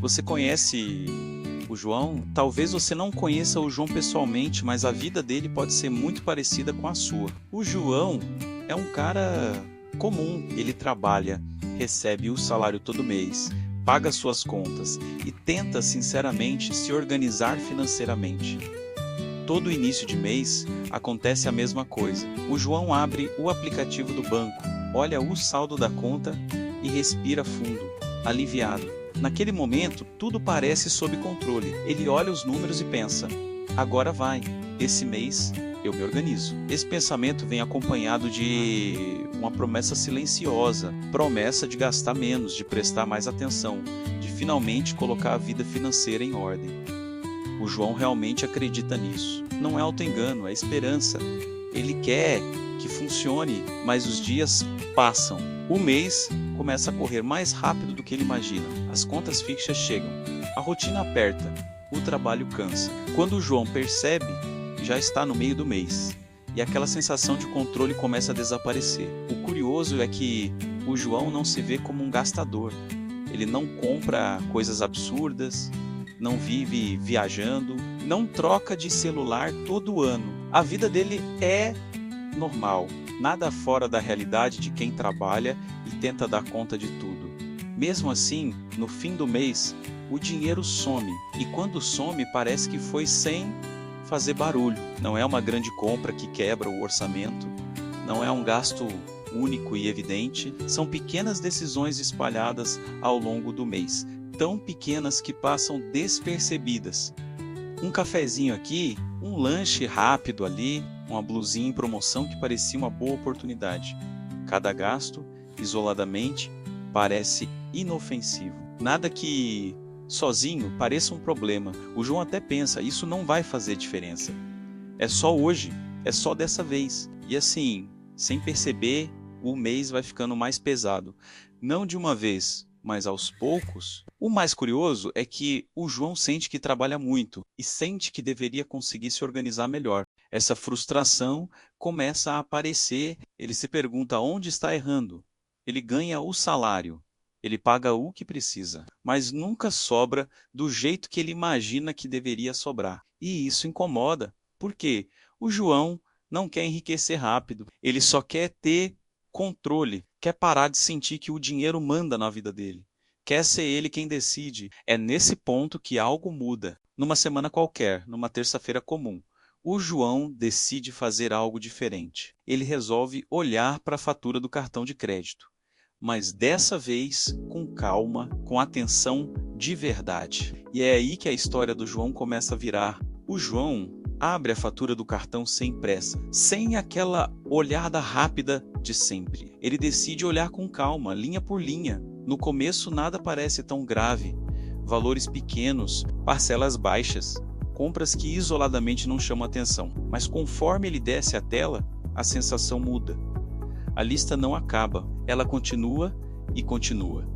Você conhece o João? Talvez você não conheça o João pessoalmente, mas a vida dele pode ser muito parecida com a sua. O João é um cara comum. Ele trabalha, recebe o salário todo mês, paga suas contas e tenta sinceramente se organizar financeiramente. Todo início de mês acontece a mesma coisa. O João abre o aplicativo do banco, olha o saldo da conta e respira fundo, aliviado. Naquele momento, tudo parece sob controle. Ele olha os números e pensa: agora vai, esse mês eu me organizo. Esse pensamento vem acompanhado de uma promessa silenciosa, promessa de gastar menos, de prestar mais atenção, de finalmente colocar a vida financeira em ordem. O João realmente acredita nisso. Não é auto-engano, é esperança. Ele quer que funcione, mas os dias passam. O mês começa a correr mais rápido do que ele imagina. As contas fixas chegam. A rotina aperta. O trabalho cansa. Quando o João percebe, já está no meio do mês. E aquela sensação de controle começa a desaparecer. O curioso é que o João não se vê como um gastador. Ele não compra coisas absurdas, não vive viajando, não troca de celular todo ano. A vida dele é normal, nada fora da realidade de quem trabalha e tenta dar conta de tudo. Mesmo assim, no fim do mês, o dinheiro some, e quando some parece que foi sem fazer barulho. Não é uma grande compra que quebra o orçamento, não é um gasto único e evidente, são pequenas decisões espalhadas ao longo do mês, tão pequenas que passam despercebidas. Um cafezinho aqui, um lanche rápido ali, uma blusinha em promoção que parecia uma boa oportunidade. Cada gasto, isoladamente, parece inofensivo. Nada que sozinho pareça um problema. O João até pensa, isso não vai fazer diferença. É só hoje, é só dessa vez. E assim, sem perceber, o mês vai ficando mais pesado. Não de uma vez, mas aos poucos. O mais curioso é que o João sente que trabalha muito e sente que deveria conseguir se organizar melhor. Essa frustração começa a aparecer. Ele se pergunta onde está errando. Ele ganha o salário, ele paga o que precisa, mas nunca sobra do jeito que ele imagina que deveria sobrar. E isso incomoda, porque o João não quer enriquecer rápido, ele só quer ter controle, quer parar de sentir que o dinheiro manda na vida dele. Quer ser ele quem decide. É nesse ponto que algo muda. Numa semana qualquer, numa terça-feira comum, o João decide fazer algo diferente. Ele resolve olhar para a fatura do cartão de crédito, mas dessa vez com calma, com atenção de verdade. E é aí que a história do João começa a virar. O João abre a fatura do cartão sem pressa, sem aquela olhada rápida de sempre. Ele decide olhar com calma, linha por linha. No começo nada parece tão grave. Valores pequenos, parcelas baixas, compras que isoladamente não chamam atenção. Mas conforme ele desce a tela, a sensação muda. A lista não acaba, ela continua e continua.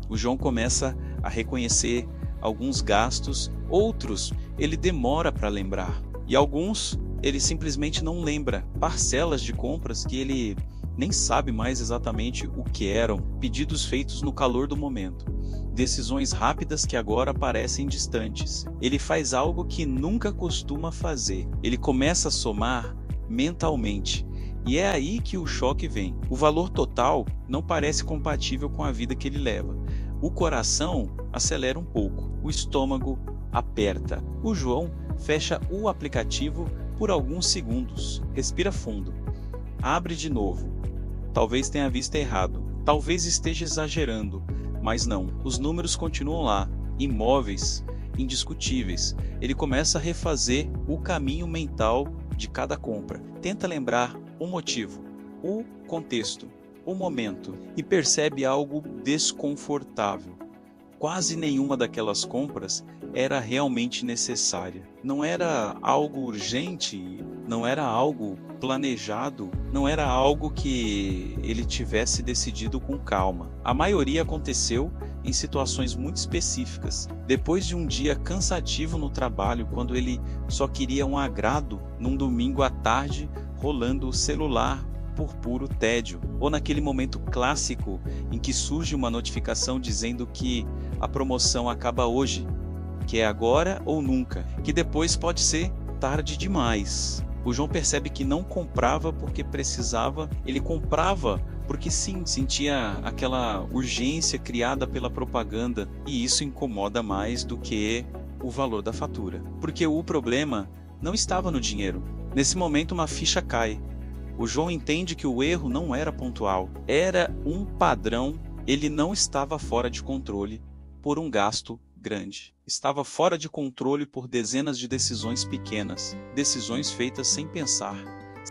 O João começa a reconhecer alguns gastos, outros ele demora para lembrar. E alguns ele simplesmente não lembra. Parcelas de compras que ele nem sabe mais exatamente o que eram, pedidos feitos no calor do momento. Decisões rápidas que agora parecem distantes. Ele faz algo que nunca costuma fazer. Ele começa a somar mentalmente. E é aí que o choque vem. O valor total não parece compatível com a vida que ele leva. O coração acelera um pouco. O estômago aperta. O João fecha o aplicativo por alguns segundos. Respira fundo. Abre de novo. Talvez tenha visto errado. Talvez esteja exagerando. Mas não. Os números continuam lá. Imóveis, indiscutíveis. Ele começa a refazer o caminho mental de cada compra. Tenta lembrar o motivo, o contexto, o momento e percebe algo desconfortável. Quase nenhuma daquelas compras era realmente necessária. Não era algo urgente, não era algo planejado, não era algo que ele tivesse decidido com calma. A maioria aconteceu em situações muito específicas. Depois de um dia cansativo no trabalho, quando ele só queria um agrado, num domingo à tarde, rolando o celular por puro tédio, ou naquele momento clássico em que surge uma notificação dizendo que a promoção acaba hoje, que é agora ou nunca, que depois pode ser tarde demais. O João percebe que não comprava porque precisava, ele comprava porque sim, sentia aquela urgência criada pela propaganda, e isso incomoda mais do que o valor da fatura. Porque o problema não estava no dinheiro. Nesse momento uma ficha cai. O João entende que o erro não era pontual, era um padrão, ele não estava fora de controle por um gasto grande. Estava fora de controle por dezenas de decisões pequenas, decisões feitas sem pensar.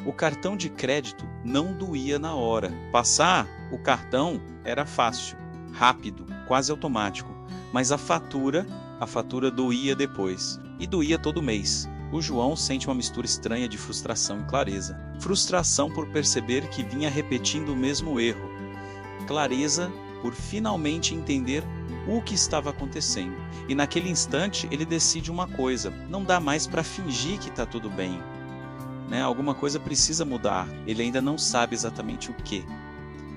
O cartão de crédito não doía na hora. Passar o cartão era fácil, rápido, quase automático, mas a fatura doía depois, e doía todo mês. O João sente uma mistura estranha de frustração e clareza. Frustração por perceber que vinha repetindo o mesmo erro. Clareza por finalmente entender o que estava acontecendo. E naquele instante ele decide uma coisa: não dá mais para fingir que está tudo bem. Alguma coisa precisa mudar. Ele ainda não sabe exatamente o que,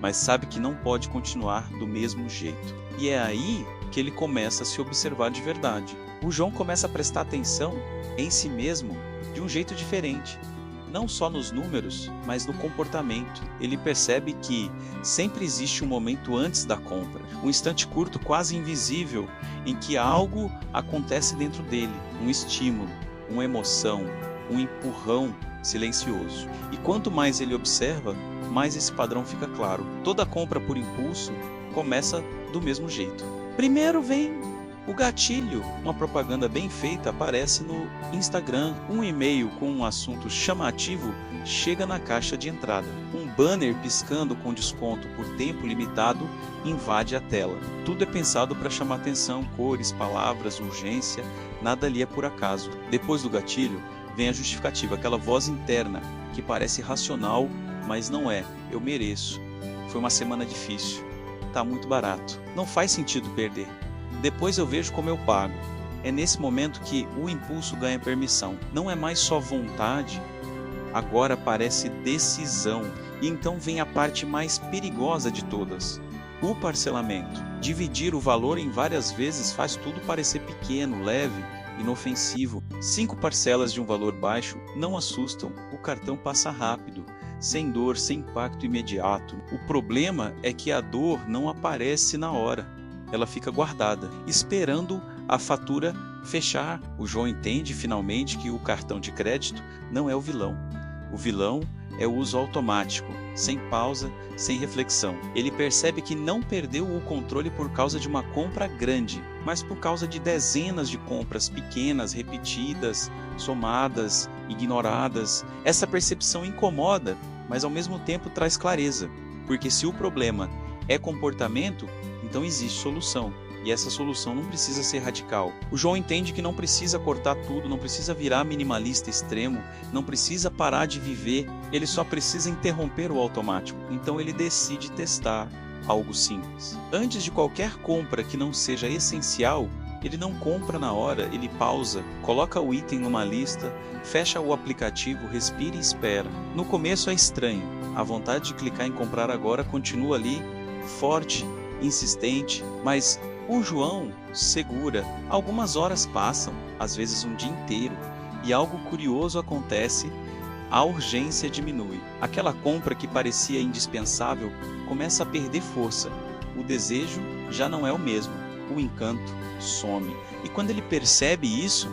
mas sabe que não pode continuar do mesmo jeito. E é aí que ele começa a se observar de verdade. O João começa a prestar atenção em si mesmo de um jeito diferente. Não só nos números, mas no comportamento. Ele percebe que sempre existe um momento antes da compra, um instante curto, quase invisível, em que algo acontece dentro dele, um estímulo, uma emoção, um empurrão silencioso. E quanto mais ele observa, mais esse padrão fica claro. Toda compra por impulso começa do mesmo jeito. Primeiro vem o gatilho. Uma propaganda bem feita aparece no Instagram. Um e-mail com um assunto chamativo chega na caixa de entrada. Um banner piscando com desconto por tempo limitado invade a tela. Tudo é pensado para chamar atenção, cores, palavras, urgência, nada ali é por acaso. Depois do gatilho, vem a justificativa, aquela voz interna que parece racional, mas não é. Eu mereço. Foi uma semana difícil. Tá muito barato. Não faz sentido perder. Depois eu vejo como eu pago. É nesse momento que o impulso ganha permissão. Não é mais só vontade, agora parece decisão. E então vem a parte mais perigosa de todas: o parcelamento. Dividir o valor em várias vezes faz tudo parecer pequeno, leve, inofensivo. 5 parcelas de um valor baixo não assustam. O cartão passa rápido, sem dor, sem impacto imediato. O problema é que a dor não aparece na hora. Ela fica guardada, esperando a fatura fechar. O João entende finalmente que o cartão de crédito não é o vilão. O vilão é o uso automático, sem pausa, sem reflexão. Ele percebe que não perdeu o controle por causa de uma compra grande, mas por causa de dezenas de compras pequenas, repetidas, somadas, ignoradas. Essa percepção incomoda, mas ao mesmo tempo traz clareza, porque se o problema é comportamento, então existe solução. E essa solução não precisa ser radical. O João entende que não precisa cortar tudo, não precisa virar minimalista extremo, não precisa parar de viver, ele só precisa interromper o automático. Então ele decide testar algo simples. Antes de qualquer compra que não seja essencial, ele não compra na hora, ele pausa, coloca o item numa lista, fecha o aplicativo, respira e espera. No começo é estranho, a vontade de clicar em comprar agora continua ali, forte, insistente, mas o João segura. Algumas horas passam, às vezes um dia inteiro, e algo curioso acontece: a urgência diminui. Aquela compra que parecia indispensável começa a perder força. O desejo já não é o mesmo. O encanto some. E quando ele percebe isso,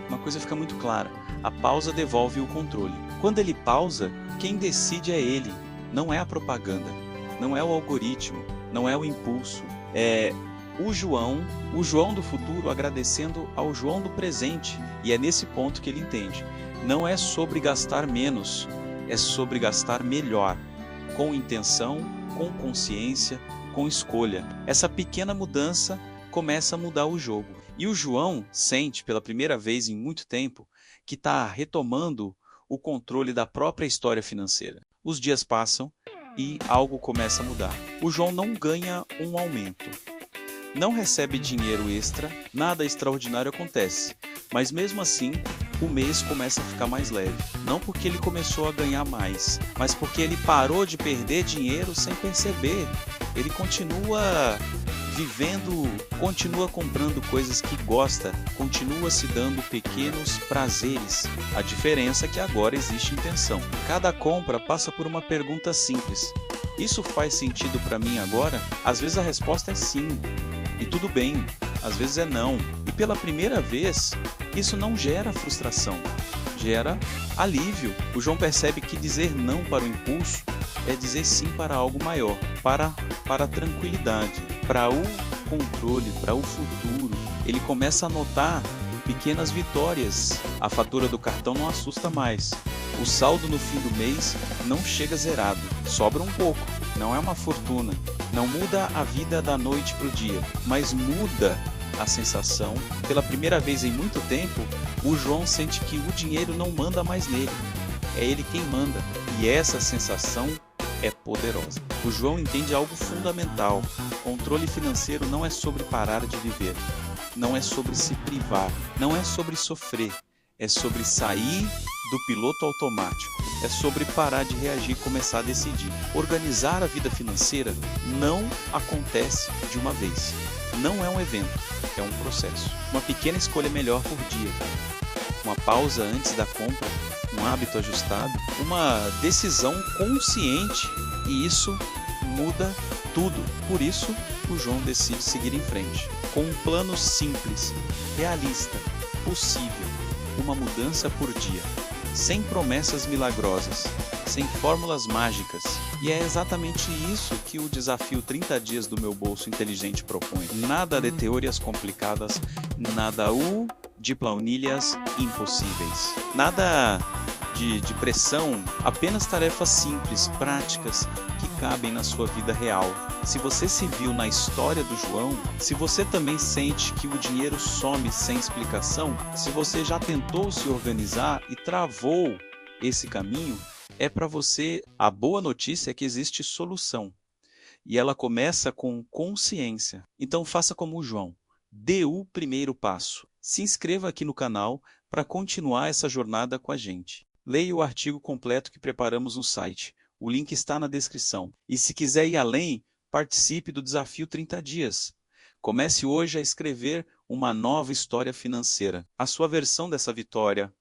uma coisa fica muito clara: a pausa devolve o controle. Quando ele pausa, quem decide é ele, não é a propaganda, não é o algoritmo, não é o impulso, é o João do futuro agradecendo ao João do presente. E é nesse ponto que ele entende: não é sobre gastar menos, é sobre gastar melhor, com intenção, com consciência, com escolha. Essa pequena mudança começa a mudar o jogo. E o João sente pela primeira vez em muito tempo que está retomando o controle da própria história financeira. Os dias passam e algo começa a mudar. O João não ganha um aumento, não recebe dinheiro extra, nada extraordinário acontece, mas mesmo assim o mês começa a ficar mais leve. Não porque ele começou a ganhar mais, mas porque ele parou de perder dinheiro sem perceber. Ele continua vivendo, continua comprando coisas que gosta, continua se dando pequenos prazeres. A diferença é que agora existe intenção. Cada compra passa por uma pergunta simples. Isso faz sentido para mim agora? Às vezes a resposta é sim. E tudo bem, às vezes é não. E pela primeira vez, isso não gera frustração, gera alívio. O João percebe que dizer não para o impulso é dizer sim para algo maior, para a tranquilidade, para o controle, para o futuro. Ele começa a notar pequenas vitórias. A fatura do cartão não assusta mais. O saldo no fim do mês não chega zerado, sobra um pouco. Não é uma fortuna, não muda a vida da noite para o dia, mas muda a sensação. Pela primeira vez em muito tempo, o João sente que o dinheiro não manda mais nele, é ele quem manda, e essa sensação é poderosa. O João entende algo fundamental: controle financeiro não é sobre parar de viver, não é sobre se privar, não é sobre sofrer, é sobre sair do piloto automático, é sobre parar de reagir e começar a decidir. Organizar a vida financeira não acontece de uma vez, não é um evento, é um processo. Uma pequena escolha melhor por dia, uma pausa antes da compra, um hábito ajustado, uma decisão consciente, e isso muda tudo. Por isso, o João decide seguir em frente, com um plano simples, realista, possível, uma mudança por dia, sem promessas milagrosas, sem fórmulas mágicas. E é exatamente isso que o desafio 30 dias do meu bolso inteligente propõe. Nada de teorias complicadas, nada de planilhas impossíveis, nada de pressão, apenas tarefas simples, práticas, que cabem na sua vida real. Se você se viu na história do João, se você também sente que o dinheiro some sem explicação, se você já tentou se organizar e travou esse caminho, é para você. A boa notícia é que existe solução, e ela começa com consciência. Então faça como o João, dê o primeiro passo. Se inscreva aqui no canal para continuar essa jornada com a gente. Leia o artigo completo que preparamos no site. O link está na descrição. E se quiser ir além, participe do desafio 30 dias. Comece hoje a escrever uma nova história financeira. A sua versão dessa vitória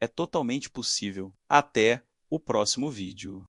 é totalmente possível. Até o próximo vídeo.